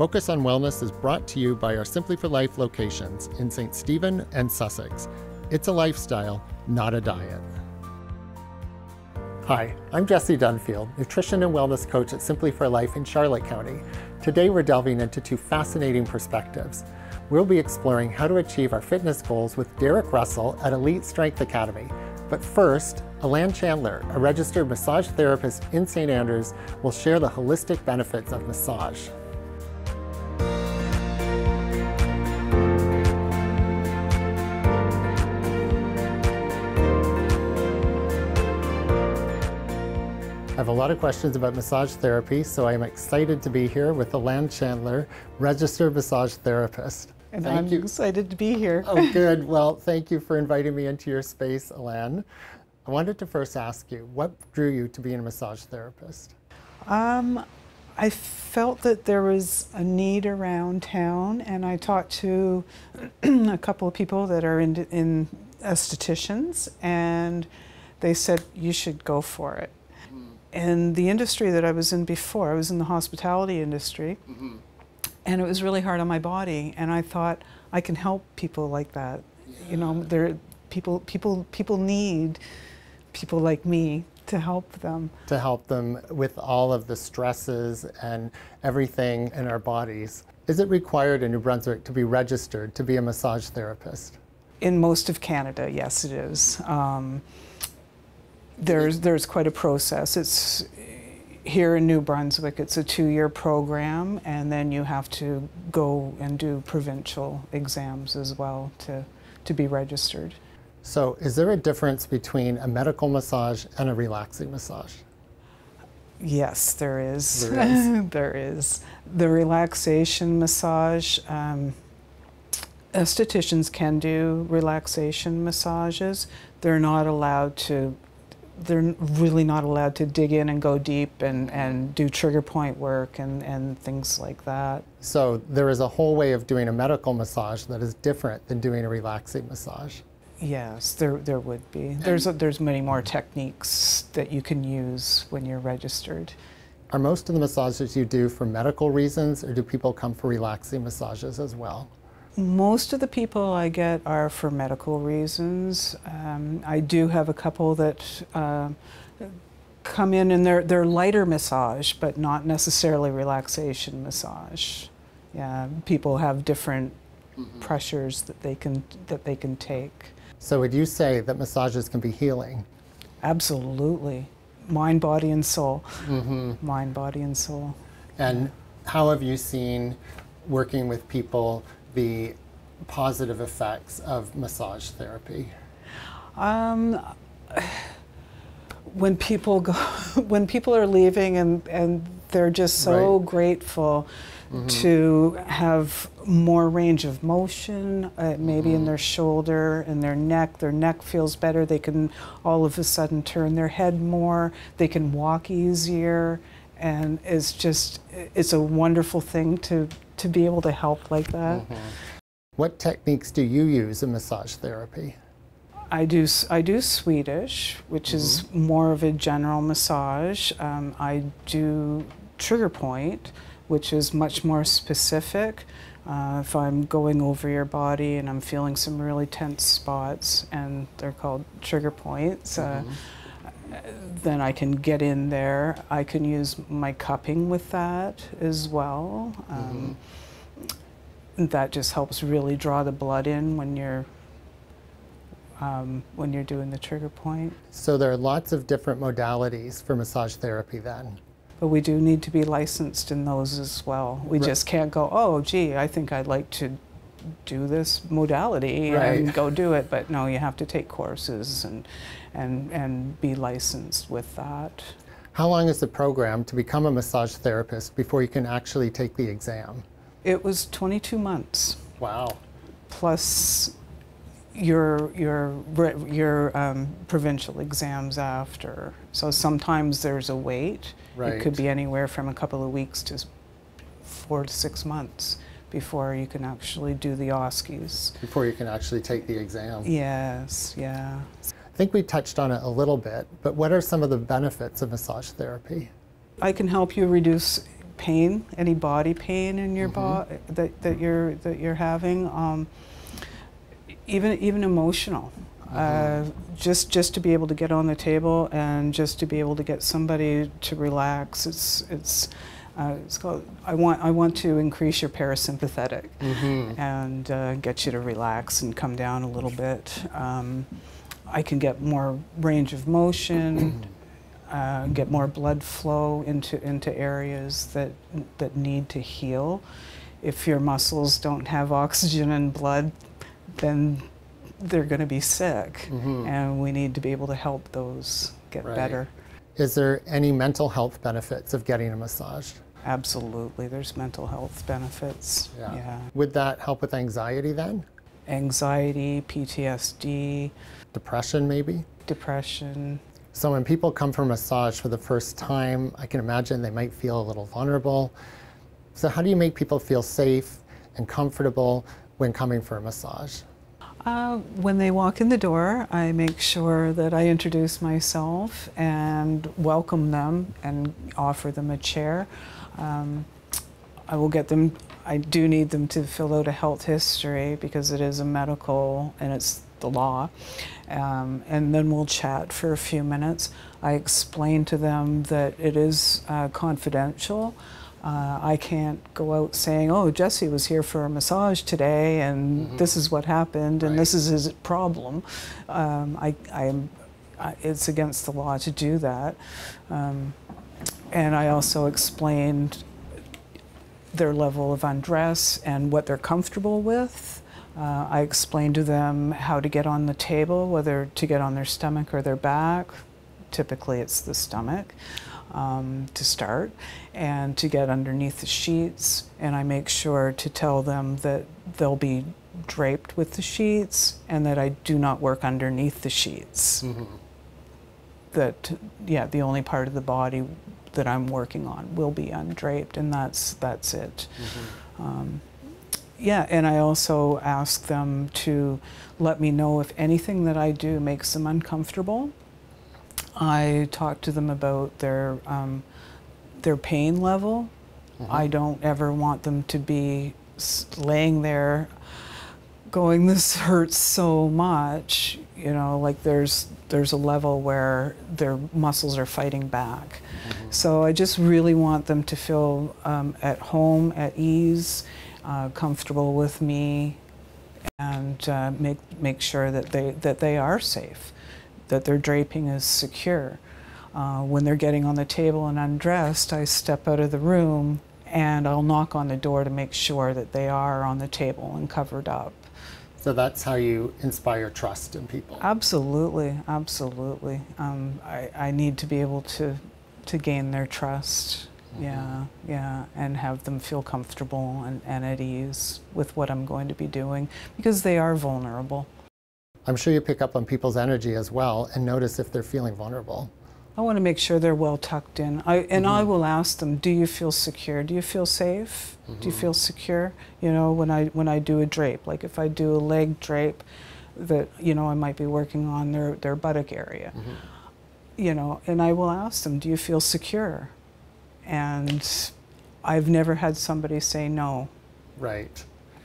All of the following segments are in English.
Focus on Wellness is brought to you by our Simply for Life locations in St. Stephen and Sussex. It's a lifestyle, not a diet. Hi, I'm Jesse Dunfield, nutrition and wellness coach at Simply for Life in Charlotte County. Today we're delving into two fascinating perspectives. We'll be exploring how to achieve our fitness goals with Derek Russell at Elite Strength Academy. But first, Elan Chandler, a registered massage therapist in St. Andrews, will share the holistic benefits of massage. I have a lot of questions about massage therapy, so I'm excited to be here with Elan Chandler, registered massage therapist. And I'm excited to be here. Oh, good. Well, thank you for inviting me into your space, Elan. I wanted to first ask you, what drew you to being a massage therapist? I felt that there was a need around town, and I talked to a couple of people that are in estheticians, and they said, you should go for it. And the industry that I was in before, I was in the hospitality industry, and it was really hard on my body. And I thought, I can help people like that. Yeah. You know, people need people like me to help them. To help them with all of the stresses and everything in our bodies. Is it required in New Brunswick to be registered to be a massage therapist? In most of Canada, yes, it is. There's quite a process. It's here in New Brunswick, it's a 2-year program, and then you have to go and do provincial exams as well to be registered. So is there a difference between a medical massage and a relaxing massage? Yes, there is. There is. There is. The relaxation massage, estheticians can do relaxation massages. They're really not allowed to dig in and go deep and do trigger point work and things like that. So there is a whole way of doing a medical massage that is different than doing a relaxing massage? Yes, there would be. There's many more techniques that you can use when you're registered. Are most of the massages you do for medical reasons, or do people come for relaxing massages as well? Most of the people I get are for medical reasons. I do have a couple that come in and they're lighter massage, but not necessarily relaxation massage. Yeah, people have different pressures that they can take. So would you say that massages can be healing? Absolutely. Mind, body, and soul. Mind, body, and soul. And how have you seen, working with people, the positive effects of massage therapy? When people are leaving and they're just so grateful to have more range of motion, maybe in their shoulder and their neck feels better. They can all of a sudden turn their head more. They can walk easier, and it's a wonderful thing to be able to help like that. What techniques do you use in massage therapy? I do Swedish, which is more of a general massage. I do trigger point, which is much more specific. If I'm going over your body and I'm feeling some really tense spots, and they're called trigger points, then I can get in there. I can use my cupping with that as well. That just helps really draw the blood in when you're doing the trigger point. So there are lots of different modalities for massage therapy then? But we do need to be licensed in those as well. We just can't go, oh gee, I think I'd like to do this modality and go do it. But no, you have to take courses and be licensed with that. How long is the program to become a massage therapist before you can actually take the exam? It was 22 months. Wow. Plus your provincial exams after. So sometimes there's a wait. It could be anywhere from a couple of weeks to 4 to 6 months before you can actually do the OSCEs. Before you can actually take the exam. Yes, yeah. I think we touched on it a little bit, but what are some of the benefits of massage therapy? I can help you reduce pain, any body pain in your body that you're having, even emotional. Just to be able to get on the table and just to be able to get somebody to relax. It's called, I want to increase your parasympathetic and get you to relax and come down a little bit. I can get more range of motion, get more blood flow into areas that need to heal. If your muscles don't have oxygen and blood, then they're going to be sick, and we need to be able to help those get better. Is there any mental health benefits of getting a massage? Absolutely, there's mental health benefits. Yeah. Would that help with anxiety then? Anxiety, PTSD. Depression maybe? Depression. So when people come for massage for the first time, I can imagine they might feel a little vulnerable. So how do you make people feel safe and comfortable when coming for a massage? When they walk in the door, I make sure that I introduce myself and welcome them and offer them a chair. I will get them, I do need them to fill out a health history because it is a medical and it's the law. And then we'll chat for a few minutes. I explain to them that it is confidential. I can't go out saying, oh, Jesse was here for a massage today and this is what happened and this is his problem. It's against the law to do that. And I also explained their level of undress and what they're comfortable with. I explained to them how to get on the table, whether to get on their stomach or their back. Typically it's the stomach. To start, and to get underneath the sheets, and I make sure to tell them that they'll be draped with the sheets and that I do not work underneath the sheets. That, yeah, the only part of the body that I'm working on will be undraped, and that's it. Yeah, and I also ask them to let me know if anything that I do makes them uncomfortable. I talk to them about their pain level. I don't ever want them to be laying there going, this hurts so much. You know, like there's a level where their muscles are fighting back. So I just really want them to feel at home, at ease, comfortable with me, and make sure that they are safe, that their draping is secure. When they're getting on the table and undressed, I step out of the room and I'll knock on the door to make sure that they are on the table and covered up. So that's how you inspire trust in people? Absolutely, absolutely. I need to be able to gain their trust. Yeah, and have them feel comfortable and at ease with what I'm going to be doing, because they are vulnerable. I'm sure you pick up on people's energy as well and notice if they're feeling vulnerable. I want to make sure they're well tucked in. I will ask them, do you feel secure? Do you feel safe? Do you feel secure? You know, when I do a drape, like if I do a leg drape that, you know, I might be working on their buttock area. You know, and I will ask them, do you feel secure? And I've never had somebody say no. Right.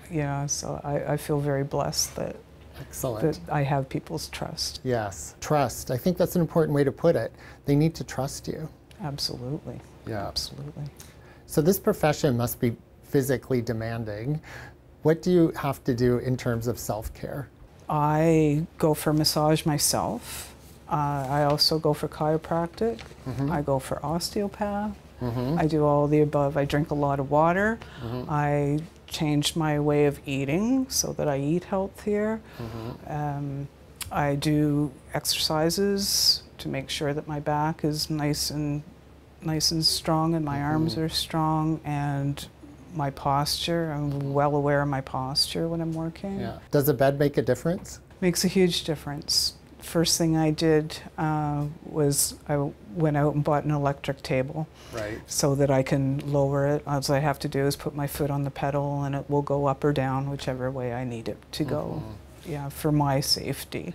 You know, so I feel very blessed that Excellent. That I have people's trust. Yes, trust. I think that's an important way to put it. They need to trust you. Absolutely. Yeah. Absolutely. So this profession must be physically demanding. What do you have to do in terms of self-care? I go for massage myself. I also go for chiropractic. I go for osteopath. I do all the above. I drink a lot of water. I changed my way of eating so that I eat healthier. I do exercises to make sure that my back is nice and strong and my arms are strong, and my posture. I'm well aware of my posture when I'm working. Yeah. Does a bed make a difference? Makes a huge difference. First thing I did was I went out and bought an electric table, so that I can lower it. All I have to do is put my foot on the pedal and it will go up or down, whichever way I need it to go. Yeah, for my safety.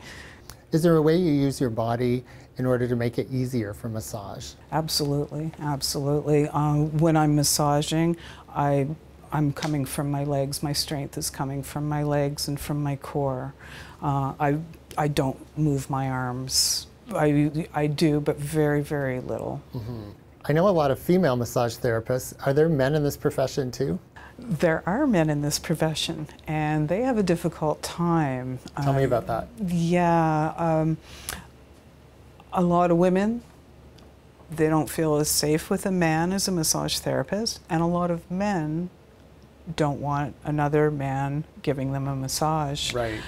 Is there a way you use your body in order to make it easier for massage? Absolutely, absolutely. When I'm massaging, I'm coming from my legs. My strength is coming from my legs and from my core. I don't move my arms. I do, but very, very little. Mm-hmm. I know a lot of female massage therapists. Are there men in this profession too? There are men in this profession, and they have a difficult time. Tell me about that. Yeah, a lot of women, they don't feel as safe with a man as a massage therapist, and a lot of men don't want another man giving them a massage. Right.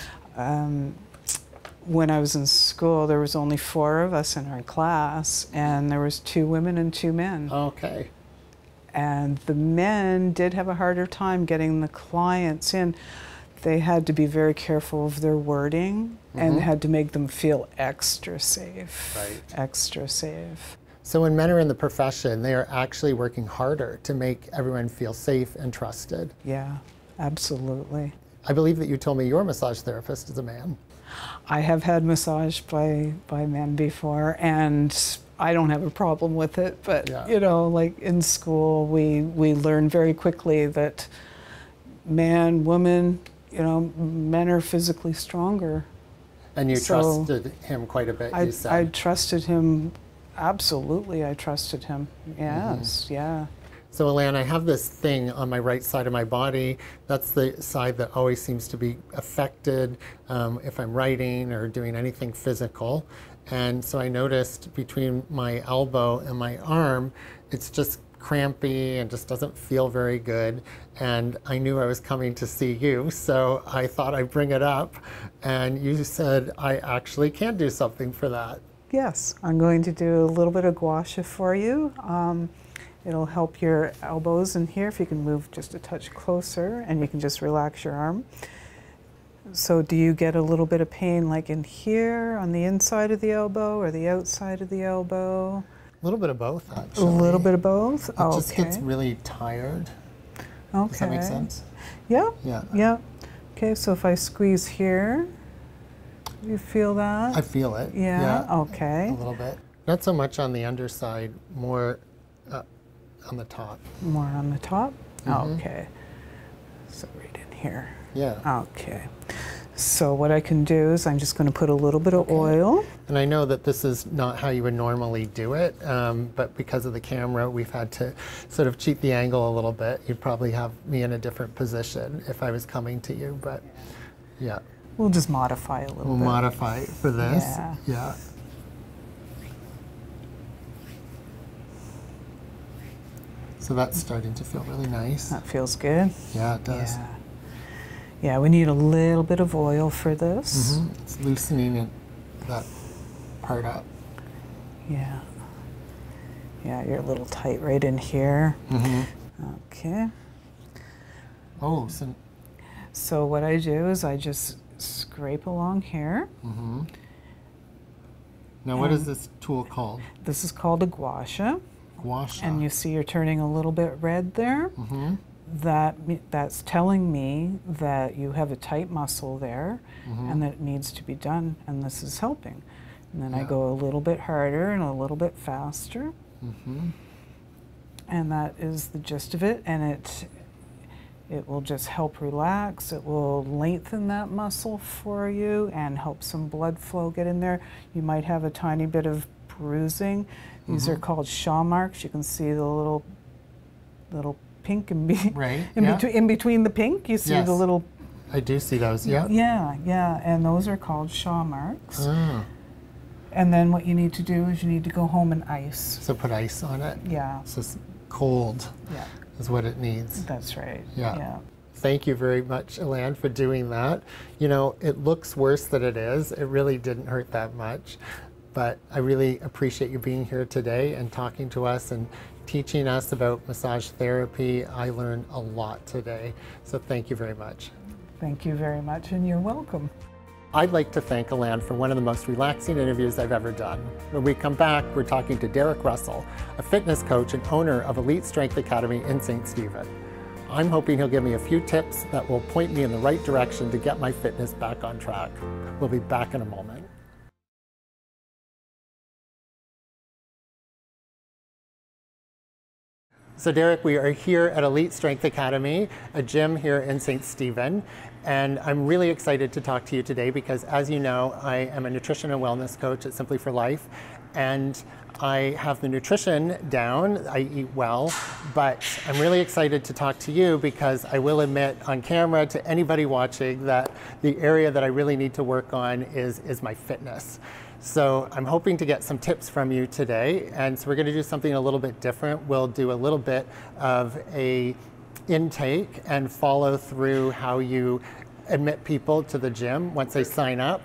When I was in school, there was only 4 of us in our class, and there was 2 women and 2 men. Okay. And the men did have a harder time getting the clients in. They had to be very careful of their wording, and had to make them feel extra safe. Right. Extra safe. So when men are in the profession, they are actually working harder to make everyone feel safe and trusted. Yeah, absolutely. I believe that you told me your massage therapist is a man. I have had massage by men before, and I don't have a problem with it, but Yeah. you know, like in school, we learn very quickly that man, woman, you know, men are physically stronger. And you So trusted him quite a bit, you said. I trusted him, absolutely, I trusted him, yes, yeah. So Elan, I have this thing on my right side of my body. That's the side that always seems to be affected if I'm writing or doing anything physical. And so I noticed between my elbow and my arm, it's just crampy and just doesn't feel very good. And I knew I was coming to see you, so I thought I'd bring it up. And you said I actually can do something for that. Yes, I'm going to do a little bit of gua sha for you. It'll help your elbows in here if you can move just a touch closer, and you can just relax your arm. So do you get a little bit of pain like in here on the inside of the elbow or the outside of the elbow? A little bit of both, actually. A little bit of both? It just gets really tired. Okay. Does that make sense? Yeah. Yeah. Yeah. Okay, so if I squeeze here, you feel that? I feel it. Yeah. Okay. A little bit. Not so much on the underside, more on the top. More on the top? Okay. So right in here. Yeah. Okay. So what I can do is I'm just going to put a little bit of oil. And I know that this is not how you would normally do it, but because of the camera, we've had to sort of cheat the angle a little bit. You'd probably have me in a different position if I was coming to you, but yeah. We'll just modify a little bit. We'll modify it for this. Yeah. Yeah. So that's starting to feel really nice. That feels good. Yeah, it does. Yeah. Yeah, we need a little bit of oil for this. It's loosening that part up. Yeah. Yeah, you're a little tight right in here. Okay. Oh, so what I do is I just scrape along here. Now, what is this tool called? This is called a gua sha. Gua sha. And you see you're turning a little bit red there. That's telling me that you have a tight muscle there and that it needs to be done, and this is helping. And then I go a little bit harder and a little bit faster. And that is the gist of it, and it will just help relax. It will lengthen that muscle for you and help some blood flow get in there. You might have a tiny bit of bruising. These are called Shaw marks. You can see the little pink in between the pink. You see the little. I do see those. Yeah. Yeah, and those are called Shaw marks. And then what you need to do is you need to go home and ice. So put ice on it. Yeah. So it's cold. Yeah. Is what it needs. That's right. Yeah. Thank you very much, Elan, for doing that. You know, it looks worse than it is. It really didn't hurt that much. But I really appreciate you being here today and talking to us and teaching us about massage therapy. I learned a lot today. So thank you very much. Thank you very much, and you're welcome. I'd like to thank Elan for one of the most relaxing interviews I've ever done. When we come back, we're talking to Derek Russell, a fitness coach and owner of Elite Strength Academy in St. Stephen. I'm hoping he'll give me a few tips that will point me in the right direction to get my fitness back on track. We'll be back in a moment. So Derek, we are here at Elite Strength Academy, a gym here in St. Stephen, and I'm really excited to talk to you today because, as you know, I am a nutrition and wellness coach at Simply for Life, and I have the nutrition down, I eat well, but I'm really excited to talk to you because I will admit on camera to anybody watching that the area that I really need to work on is my fitness. So I'm hoping to get some tips from you today, and so we're going to do something a little bit different. We'll do a little bit of a intake and follow through how you admit people to the gym once they sign up.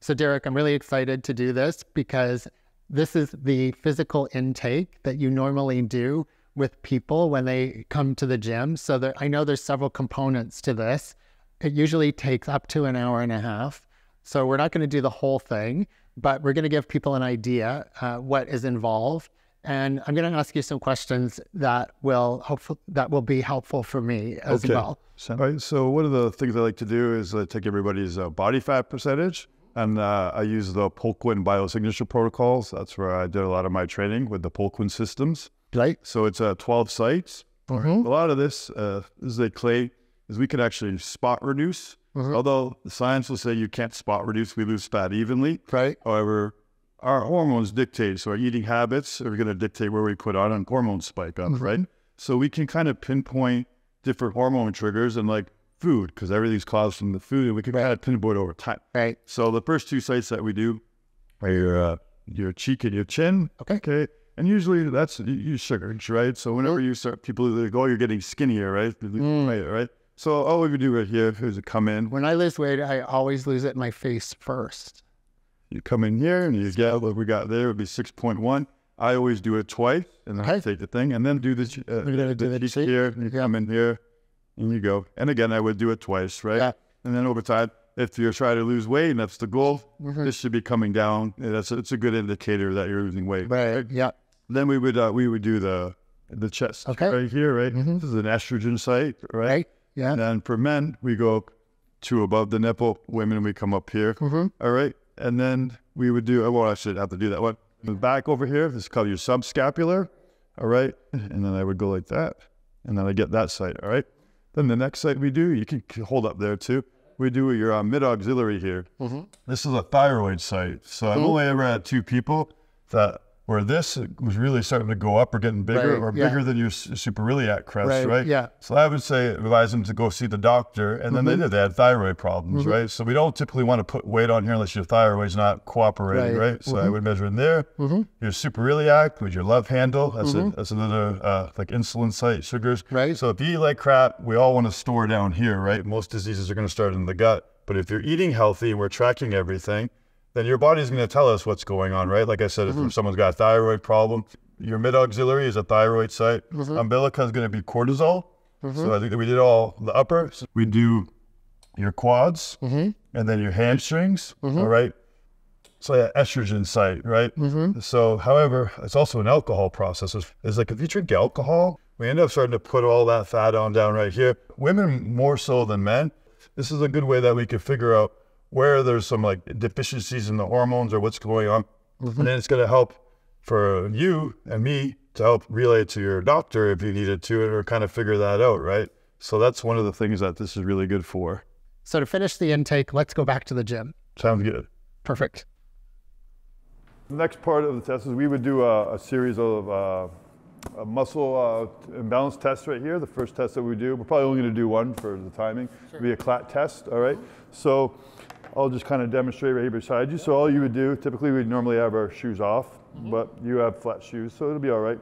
So Derek, I'm really excited to do this because this is the physical intake that you normally do with people when they come to the gym. So I know there's several components to this. It usually takes up to an hour and a half. So we're not going to do the whole thing, but we're going to give people an idea what is involved. And I'm going to ask you some questions that will be helpful for me as well. All right, so one of the things I like to do is take everybody's body fat percentage, and I use the Polkwin biosignature protocols. That's where I did a lot of my training with the Polkwin systems. Right. So it's 12 sites. A lot of this, as they claim, is we can actually spot reduce. Although the science will say you can't spot reduce, we lose fat evenly. Right. However, our hormones dictate, so our eating habits are going to dictate where we put on a hormone spike up, right? So we can kind of pinpoint different hormone triggers and like food, because everything's caused from the food, and we can kind of pinpoint over time. Right. So the first two sites that we do are your cheek and your chin. Okay. And usually that's you sugars, right? So whenever you start, people like, oh, you're getting skinnier, right? Right. So all we would do right here is come in. When I lose weight, I always lose it in my face first. You come in here and you get what we got there would be 6.1. I always do it twice, and then I take the thing, and then do this here, and you come in here, and you go. And again, I would do it twice, right? Yeah. And then over time, if you're trying to lose weight, and that's the goal, this should be coming down. It's a good indicator that you're losing weight. Right. Yeah. Then we would do the chest right here, right? This is an estrogen site, right? Yeah. And then for men, we go to above the nipple. Women, we come up here. All right. And then we would do, well, I should have to do that one. The back over here, this is called your subscapular. All right. And then I would go like that. And then I get that site. All right. Then the next site we do, you can hold up there too. We do your mid-auxiliary here. This is a thyroid site. So I've only ever had two people that where this was really starting to go up or getting bigger or bigger than your suprailiac crest, right? Yeah. So I would say advise them to go see the doctor, and then they had thyroid problems, right? So we don't typically want to put weight on here unless your thyroid's not cooperating, right? So I would measure in there. Your suprailiac with your love handle, that's another like insulin site, sugars. Right. So if you eat like crap, we all want to store down here, right? Most diseases are going to start in the gut. But if you're eating healthy and we're tracking everything, then your body's going to tell us what's going on, right? Like I said, if someone's got a thyroid problem, your mid-auxiliary is a thyroid site. Umbilica is going to be cortisol. So I think that we did all the upper. So we do your quads and then your hamstrings, all right? So yeah, estrogen site, right? So, however, it's also an alcohol process. It's like if you drink alcohol, we end up starting to put all that fat on down right here. Women more so than men. This is a good way that we can figure out where there's some like deficiencies in the hormones or what's going on. And then it's going to help for you and me to help relay to your doctor if you needed to, or kind of figure that out, right? So that's one of the things that this is really good for. So to finish the intake, let's go back to the gym. Sounds good. Perfect. The next part of the test is we would do a series of a muscle imbalance test right here. The first test that we do, we're probably only going to do one for the timing. It'll be a clat test, all right? So I'll just kind of demonstrate right here beside you. So all you would do, typically we'd normally have our shoes off, but you have flat shoes, so it'll be all right.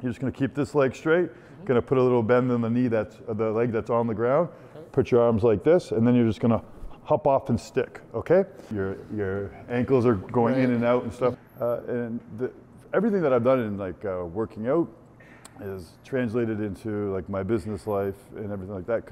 You're just going to keep this leg straight, going to put a little bend in the knee, the leg that's on the ground, put your arms like this, and then you're just going to hop off and stick, okay? Your ankles are going in and out and stuff. Everything that I've done in like working out is translated into like my business life and everything like that.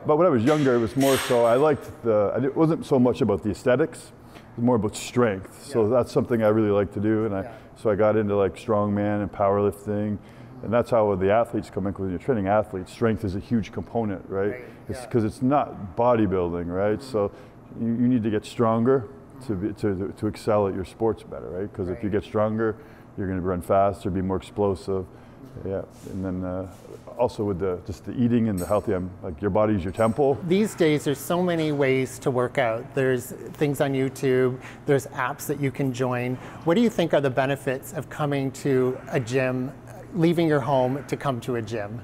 But when I was younger, it was more so it wasn't so much about the aesthetics, it was more about strength. So that's something I really like to do. And so I got into like strongman and powerlifting. And that's how the athletes come in, because when you're training athletes, strength is a huge component, right? It's because it's not bodybuilding, right? So you need to get stronger to excel at your sports better, right? Because if you get stronger, you're going to run faster, be more explosive. Yeah, and then also with just the eating and the healthy, like your body's your temple. These days there's so many ways to work out. There's things on YouTube, there's apps that you can join. What do you think are the benefits of coming to a gym, leaving your home to come to a gym?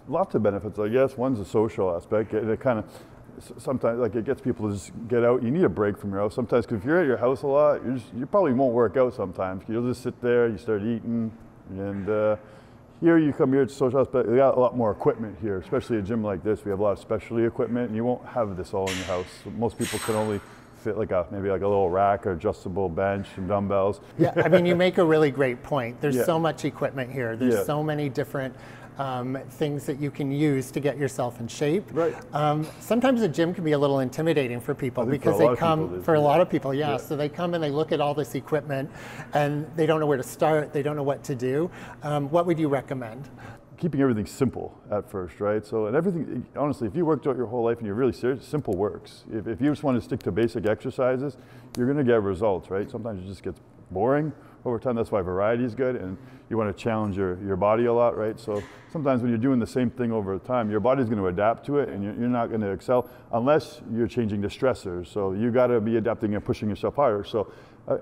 Lots of benefits, I guess. One's a social aspect. It kind of, sometimes, like, it gets people to just get out. You need a break from your house sometimes, because if you're at your house a lot, you probably won't work out sometimes. You'll just sit there, you start eating, and here you come here, it's a social aspect. We got a lot more equipment here, especially a gym like this. We have a lot of specialty equipment, and you won't have this all in your house. Most people can only fit like maybe like a little rack or adjustable bench and dumbbells. Yeah, I mean, you make a really great point. There's so much equipment here. There's so many different things that you can use to get yourself in shape. Right. Sometimes a gym can be a little intimidating for people because they come, for a lot of people, so they come and they look at all this equipment and they don't know where to start, they don't know what to do. What would you recommend? Keeping everything simple at first, right? So, and everything, honestly, if you worked out your whole life and you're really serious, simple works. If you just want to stick to basic exercises, you're going to get results, right? Sometimes it just gets boring over time. That's why variety is good, and you want to challenge your body a lot, right? So sometimes when you're doing the same thing over time, your body's going to adapt to it, and you're not going to excel unless you're changing the stressors. So you got to be adapting and pushing yourself harder. So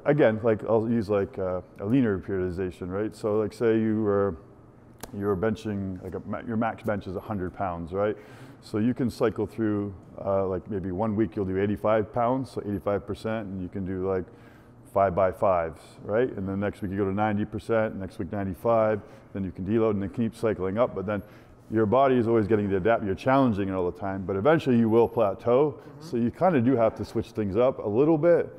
again, like I'll use like a linear periodization, right? So like say you're benching, like your max bench is 100 pounds, right? So you can cycle through, like maybe 1 week you'll do 85 pounds, so 85%, and you can do like 5x5s, right? And then next week you go to 90%, next week 95, then you can deload and then keep cycling up, but then your body is always getting to adapt, you're challenging it all the time, but eventually you will plateau, so you kind of do have to switch things up a little bit,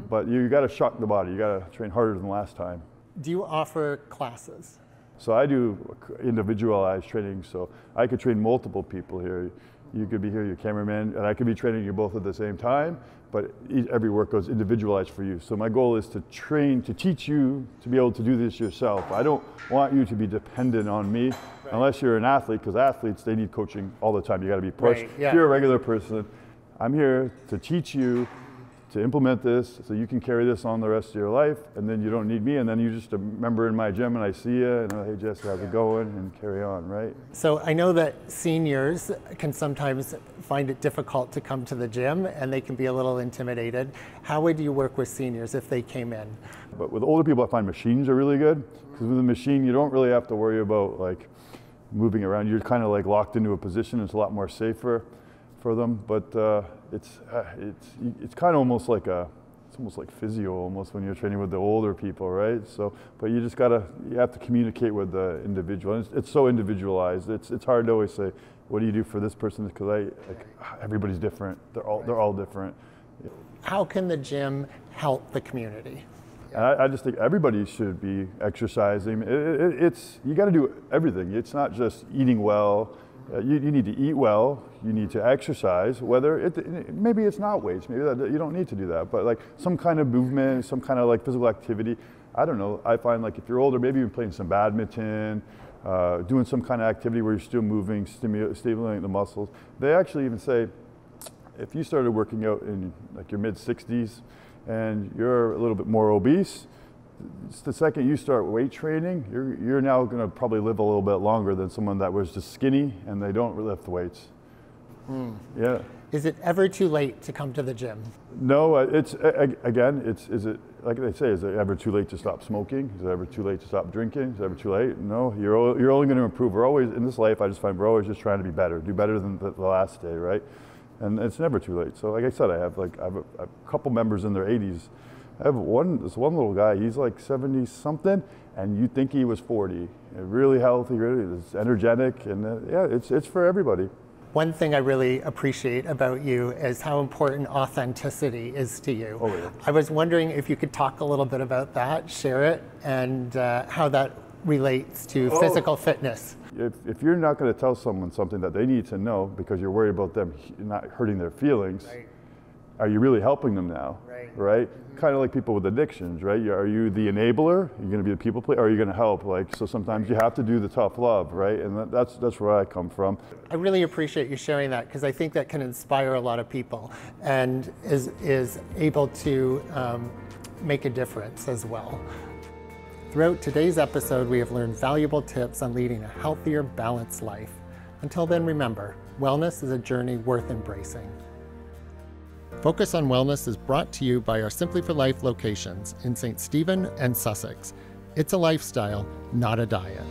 but you got to shock the body, you got to train harder than last time. Do you offer classes? So I do individualized training, so I could train multiple people here. You could be here, your cameraman, and I could be training you both at the same time, but every workout is individualized for you. So my goal is to teach you to be able to do this yourself. I don't want you to be dependent on me, unless you're an athlete, because athletes, they need coaching all the time. You got to be pushed. If you're a regular person, I'm here to teach you to implement this so you can carry this on the rest of your life, and then you don't need me, and then you're just a member in my gym and I see you and hey Jesse, how's it going, and carry on, right? So I know that seniors can sometimes find it difficult to come to the gym and they can be a little intimidated. How would you work with seniors if they came in? But with older people I find machines are really good, because with a machine you don't really have to worry about like moving around. You're kind of like locked into a position. It's a lot more safer for them, but it's kind of almost like it's almost like physio almost when you're training with the older people, right? So, but you have to communicate with the individual. And it's so individualized. It's hard to always say, what do you do for this person? Because everybody's different. They're all different. How can the gym help the community? I just think everybody should be exercising. You got to do everything. It's not just eating well. You need to eat well, you need to exercise, maybe it's not weights, maybe you don't need to do that, but like some kind of movement, some kind of like physical activity. I don't know, I find like if you're older, maybe even playing some badminton, doing some kind of activity where you're still moving, stimulating the muscles. They actually even say, if you started working out in like your mid-60s and you're a little bit more obese, the second you start weight training, you're now going to probably live a little bit longer than someone that was just skinny and they don't lift weights. Yeah. Is it ever too late to come to the gym? No, is it like they say? Is it ever too late to stop smoking? Is it ever too late to stop drinking? Is it ever too late? No, you're only going to improve. We're always in this life. I just find we're always just trying to be better, do better than the last day, right? And it's never too late. So, like I said, I have a couple members in their 80s. I have this one little guy, he's like 70 something, and you think he was 40. Really healthy, really energetic, and it's for everybody. One thing I really appreciate about you is how important authenticity is to you. Oh, yeah. I was wondering if you could talk a little bit about that, share it, and how that relates to physical fitness. If you're not going to tell someone something that they need to know because you're worried about them not hurting their feelings, are you really helping them now? Right? Kind of like people with addictions, right? Are you the enabler? You're going to be the people player, or are you going to help? So sometimes you have to do the tough love, right? And that's where I come from. I really appreciate you sharing that, because I think that can inspire a lot of people and is able to make a difference as well. Throughout today's episode, we have learned valuable tips on leading a healthier, balanced life. Until then, remember, wellness is a journey worth embracing. Focus on Wellness is brought to you by our Simply for Life locations in St. Stephen and Sussex. It's a lifestyle, not a diet.